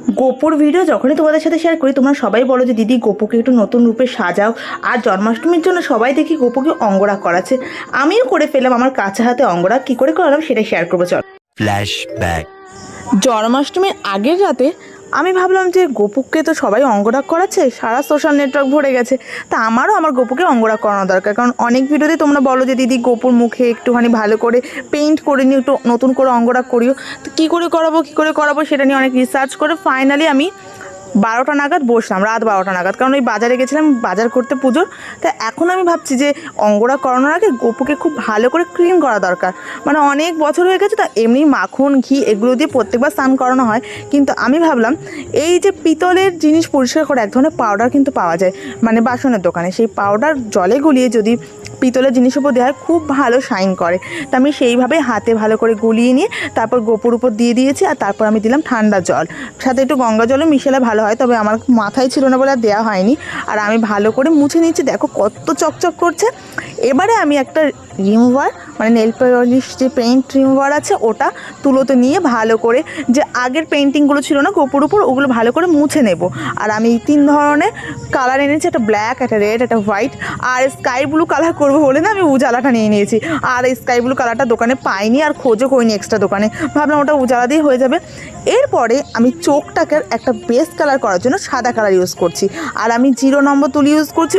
গোপুর video যখনই তোমাদের সাথে শেয়ার করি তোমরা সবাই বলো যে দিদি গোপুকে একটু নতুন রূপে সাজাও। আর জন্মাষ্টমীর জন্য সবাই দেখি গোপুকে অঙ্গরাগ করাচ্ছে, আমিও করে ফেললাম আমার কাঁচা হাতে অঙ্গরাগ। কী করে করলাম সেটাই শেয়ার করবো, চল। ফ্ল্যাশব্যাক। জন্মাষ্টমীর আগের রাতে আমি ভাবলাম যে গোপুকে তো সবাই অঙ্গরাগ করাচ্ছে, সারা সোশ্যাল নেটওয়ার্ক ভরে গেছে, তা আমারও আমার গোপুকে অঙ্গরাগ করানো দরকার। কারণ অনেক ভিডিওতে তোমরা বলো যে দিদি গোপুর মুখে একটুখানি ভালো করে পেইন্ট করে নিও, একটু নতুন করে অঙ্গরাগ করিও। তো কী করে করাবো সেটা নিয়ে অনেক রিসার্চ করে ফাইনালি আমি 12টা নাগাদ বসলাম, রাত 12টা নাগাদ, কারণ ওই বাজারে গেছিলাম বাজার করতে পুজোর। তা এখন আমি ভাবছি যে অঙ্গরাগ করানোর আগে গোপুকে খুব ভালো করে ক্লিন করা দরকার। মানে অনেক বছর হয়ে গেছে, তা এমনি মাখন ঘি এগুলো দিয়ে প্রত্যেকবার স্নান করানো হয়, কিন্তু আমি ভাবলাম এই যে পিতলের জিনিস পরিষ্কার করে এক ধরনের পাউডার কিন্তু পাওয়া যায় মানে বাসনের দোকানে, সেই পাউডার জলে গুলিয়ে যদি পিতলের জিনিসের উপর দেওয়া হয় খুব ভালো শাইন করে। তা আমি সেইভাবে হাতে ভালো করে গুলিয়ে নিয়ে তারপর গোপুর উপর দিয়ে দিয়েছি, আর তারপর আমি দিলাম ঠান্ডা জল, সাথে একটু গঙ্গা জলও মিশালে ভালো হয়, তবে আমার মাথায় ছিল না বলে আর দেওয়া হয়নি। আর আমি ভালো করে মুছে নিচ্ছি, দেখো কত চকচক করছে। এবারে আমি একটা রিমুভার মানে নেল পলিশ যে পেইন্ট রিমুভার আছে ওটা তুলোতে নিয়ে ভালো করে যে আগের পেইন্টিংগুলো ছিল না গোপুর উপর ওগুলো ভালো করে মুছে নেব। আর আমি 3 ধরনের কালার এনেছি, একটা ব্ল্যাক, একটা রেড, একটা হোয়াইট, আর স্কাই ব্লু কালার করবো বলে না আমি উজালাটা নিয়ে নিয়েছি। আর এই স্কাই ব্লু কালারটা দোকানে পাইনি আর খোঁজও করিনি এক্সট্রা দোকানে, ভাবলাম ওটা উজালা দিয়ে হয়ে যাবে। এরপরে আমি চোখটাকে একটা বেস কালার করার জন্য সাদা কালার ইউজ করছি, আর আমি 0 নম্বর তুলি ইউজ করছি।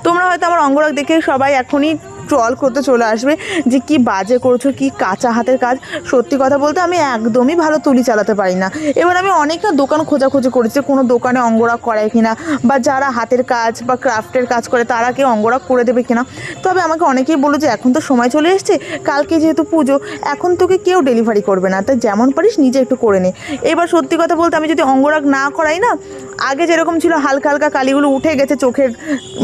তোমরা হয়তো আমার অঙ্গরাগ দেখে সবাই এখনই ট্রল করতে চলে আসবে যে কি বাজে করছো, কি কাঁচা হাতের কাজ। সত্যি কথা বলতে আমি একদমই ভালো তুলি চালাতে পারি না। এবার আমি অনেকটা দোকান খোঁজাখুঁজি করেছি কোনো দোকানে অঙ্গরাগ করায় কিনা, বা যারা হাতের কাজ বা ক্রাফটের কাজ করে তারা কেউ অঙ্গরাগ করে দেবে কিনা। তবে আমাকে অনেকেই বললো যে এখন তো সময় চলে এসছে, কালকে যেহেতু পুজো, এখন তোকে কেউ ডেলিভারি করবে না, তাই যেমন পারিস নিজে একটু করে নে। এবার সত্যি কথা বলতে আমি যদি অঙ্গরাগ না করাই না, আগে যেরকম ছিল হালকা হালকা কালিগুলো উঠে গেছে, চোখের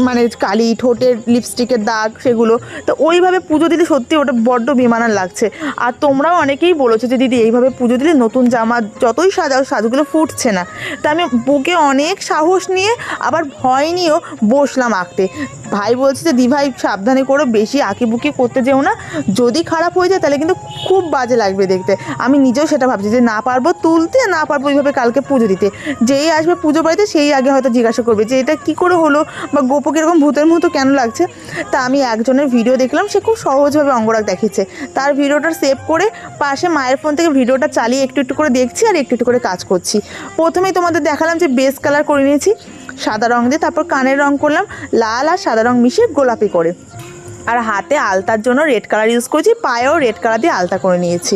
মানে কালি, ঠোঁটের লিপস্টিকের দাগ, সেগুলো তো ওইভাবে পুজো দিলে সত্যি ওটা বড্ড বেমানান লাগছে। আর তোমরাও অনেকেই বলেছো যে দিদি এইভাবে পুজো দিলে নতুন জামা যতই সাজাও সাজগুলো ফুটছে না। তা আমি বুকে অনেক সাহস নিয়ে আবার ভয় নিয়েও বসলাম আঁকতে। ভাই বলছে যে দি ভাই সাবধানে করো, বেশি আঁকিবুকি করতে যেও না, যদি খারাপ হয়ে যায় তাহলে কিন্তু খুব বাজে লাগবে দেখতে। আমি নিজেও সেটা ভাবছি যে না পারবো তুলতে, না পারবো এইভাবে কালকে পুজো দিতে। যেই আসবে পুজো বাড়িতে সেই আগে হয়তো জিজ্ঞাসা করবে যে এটা কী করে হলো, বা গোপুকে এরকম ভূতের মতো কেন লাগছে। তা আমি একজনের ভিডিও দেখলাম, সে খুব সহজভাবে অঙ্গরাগ দেখিয়েছে, তার ভিডিওটা সেভ করে পাশে মায়ের ফোন থেকে ভিডিওটা চালিয়ে একটু একটু করে দেখছি আর একটু একটু করে কাজ করছি। প্রথমেই তোমাদের দেখালাম যে বেস কালার করে নিয়েছি সাদা রং দিয়ে, তারপর কানের রং করলাম লাল আর সাদা রং মিশিয়ে গোলাপি করে, আর হাতে আলতার জন্য রেড কালার ইউজ করেছি, পায়েও রেড কালার দিয়ে আলতা করে নিয়েছি।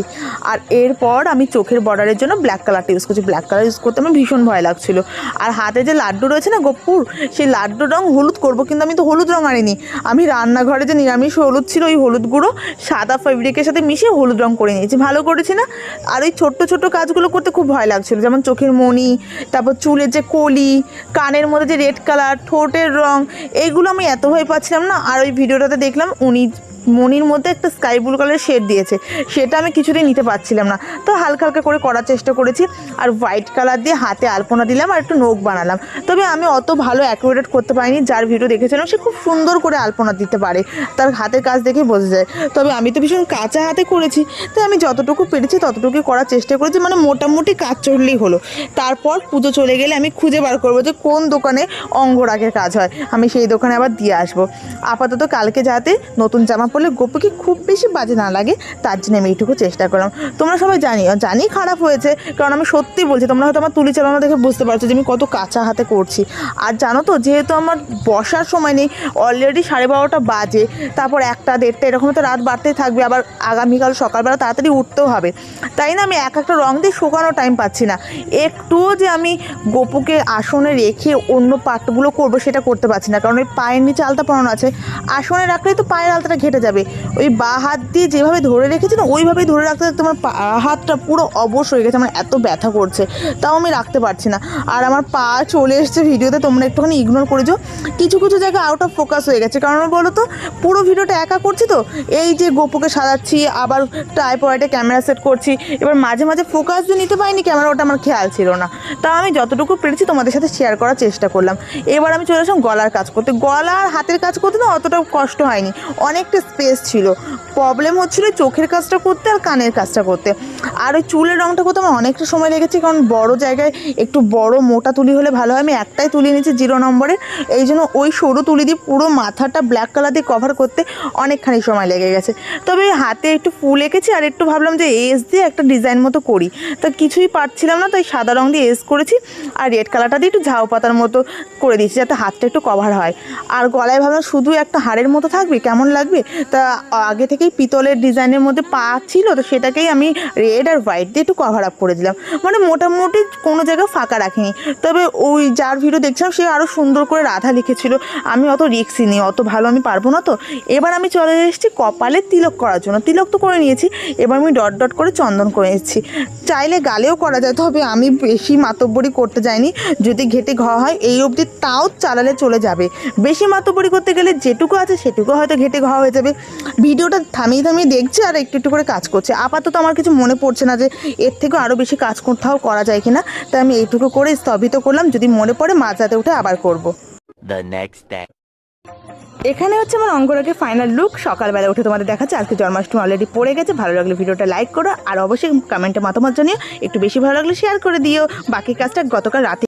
আর এরপর আমি চোখের বর্ডারের জন্য ব্ল্যাক কালারটা ইউজ করছি, ব্ল্যাক কালার ইউজ করতে আমার ভীষণ ভয় লাগছিলো। আর হাতে যে লাড্ডু রয়েছে না গোপুর, সেই লাড্ডু রং হলুদ করবো, কিন্তু আমি তো হলুদ রং আনিনি। আমি রান্নাঘরে যে নিরামিষ হলুদ ছিল ওই হলুদ গুঁড়ো সাদা ফেব্রিকের সাথে মিশিয়ে হলুদ রং করে নিয়েছি, ভালো করেছি না। আর ওই ছোট্ট ছোট্ট কাজগুলো করতে খুব ভয় লাগছিলো, যেমন চোখের মণি, তারপর চুলের যে কলি, কানের মধ্যে যে রেড কালার, ঠোঁটের রং, এইগুলো আমি এত ভয় পাচ্ছিলাম না। আর ওই ভিডিওটাতে দেখলাম উনি মনির মধ্যে একটা স্কাই ব্লু কালারের শেড দিয়েছে, সেটা আমি কিছুতেই নিতে পারছিলাম না, তো হালকা হালকা করে করার চেষ্টা করেছি। আর হোয়াইট কালার দিয়ে হাতে আলপনা দিলাম আর একটু নখ বানালাম। তবে আমি অত ভালো অ্যাকুরেট করতে পারিনি, যার ভিডিও দেখেছিলাম সে খুব সুন্দর করে আলপনা দিতে পারে, তার হাতের কাজ দেখেই বোঝা যায়। তবে আমি তো ভীষণ কাঁচা হাতে করেছি, তাই আমি যতটুকু পেরেছি ততটুকুই করার চেষ্টা করেছি, মানে মোটামুটি কাজ চললেই হলো। তারপর পুজো চলে গেলে আমি খুঁজে বার করবো যে কোন দোকানে অঙ্গরাগের কাজ হয়, আমি সেই দোকানে আবার দিয়ে আসবো। আপাতত কালকে যাতে নতুন জামা পরলে গোপুকে খুব বেশি বাজে না লাগে, তার জন্য আমি এইটুকু চেষ্টা করলাম। তোমরা সবাই জানি খারাপ হয়েছে, কারণ আমি সত্যি বলছি, তোমরা হয়তো আমার তুলি চালানো দেখে বুঝতে পারছো যে আমি কত কাঁচা হাতে করছি। আর জানো তো, যেহেতু আমার বসার সময় নেই, অলরেডি 12:30 বাজে, তারপর 1টা 1:30 এরকম তো রাত বাড়তেই থাকবে, আবার আগামীকাল সকালবেলা তাড়াতাড়ি উঠতেও হবে, তাই না আমি এক একটা রং দিয়ে শুকানো টাইম পাচ্ছি না। একটুও যে আমি গোপুকে আসনে রেখে অন্য পার্টগুলো করবো সেটা করতে পারছি না, কারণ ওই পায়ের নিচে আলতা পরানো আছে, আসনে রাখলেই তো পায়ের আলতাটা ঘেটে যাবে। ওই বা হাত দিয়ে যেভাবে ধরে রেখেছি না ওইভাবেই ধরে রাখতে রাখতে আমার হাতটা পুরো অবশ হয়ে গেছে, আমার এত ব্যথা করছে, তাও আমি রাখতে পারছি না। আর আমার পা চলে এসছে ভিডিওতে, তোমরা একটুখানি ইগনোর করেছো, কিছু কিছু জায়গায় আউট অফ ফোকাস হয়ে গেছে, কারণ বলো তো পুরো ভিডিওটা একা করছি তো, এই যে গোপুকে সাজাচ্ছি, আবার ট্রাইপডে ক্যামেরা সেট করছি, এবার মাঝে মাঝে ফোকাস দিয়ে নিতে পারিনি ক্যামেরা, ওটা আমার খেয়াল ছিল না। তাও আমি যতটুকু পেরেছি তোমাদের সাথে শেয়ার করার চেষ্টা করলাম। এবার আমি চলে আসলাম গলার কাজ করতে। গলা আর হাতের কাজ করতে না অতটা কষ্ট হয়নি, অনেকটা স্পেস ছিল। প্রবলেম হচ্ছিল চোখের কাজটা করতে আর কানের কাজটা করতে। আর ওই চুলের রঙটা করতে আমার অনেকটা সময় লেগেছে, কারণ বড় জায়গায় একটু বড় মোটা তুলি হলে ভালো হয়। আমি একটাই তুলি নিয়েছি 0 নম্বরের, এই জন্য ওই সরু তুলি দিয়ে পুরো মাথাটা ব্ল্যাক কালার দিয়ে কভার করতে অনেকখানি সময় লেগে গেছে। তবে হাতে একটু ফুল এঁকেছি আর একটু ভাবলাম যে এস দিয়ে একটা ডিজাইন মতো করি, তা কিছুই পারছিলাম না, তাই সাদা রঙ দিয়ে এস করেছি আর রেড কালারটা দিয়ে একটু ঝাউ পাতার মতো করে দিয়েছি যাতে হাতটা একটু কভার হয়। আর গলায় ভাবলাম শুধু একটা হাড়ের মতো থাকবে, কেমন লাগবে, তা আগে থেকেই পিতলের ডিজাইনের মধ্যে পা ছিল, তো সেটাকেই আমি রেড আর হোয়াইট দিয়ে একটু কভার আপ করে দিলাম, মানে মোটামুটি কোনো জায়গায় ফাঁকা রাখিনি। তবে ওই যার ভিডিও দেখছিলাম সে আরও সুন্দর করে রাধা লিখেছিল, আমি অত রিস্কই নিই, অত ভালো আমি পারবো না। তো এবার আমি চলে এসেছি কপালে তিলক করার জন্য। তিলক তো করে নিয়েছি, এবার আমি ডট ডট করে চন্দন করে এসেছি। চাইলে গালেও করা যায়, তবে আমি বেশি মাতব্বরি করতে যাইনি, যদি ঘেটে ঘা হয় এই অবধি তাও চালালে চলে যাবে। বেশি মাতব্বরি করতে গেলে যেটুকু আছে সেটুকু হয়তো ঘেটে ঘা হয়ে যাবে। ভিডিওটা থামিয়ে থামিয়ে দেখছি আর একটু একটু করে কাজ করছে। আপাতত আমার কিছু মনে পড়ছে না যে এর থেকেও আরও বেশি কাজ কোথাও করা যায় কিনা, তাই আমি এইটুকু করে স্থগিত করলাম, যদি মনে পড়ে মাঝরাতে উঠে আবার করব। এখানে হচ্ছে আমার অঙ্গরাগের ফাইনাল লুক। সকালবেলা উঠে তোমাদের দেখাচ্ছে, আজকে জন্মাষ্টমী অলরেডি পড়ে গেছে। ভালো লাগলে ভিডিওটা লাইক করো, আর অবশ্যই কমেন্টে মতামত জানিও, একটু বেশি ভালো লাগলে শেয়ার করে দিও। বাকি কাজটা গতকাল রাতে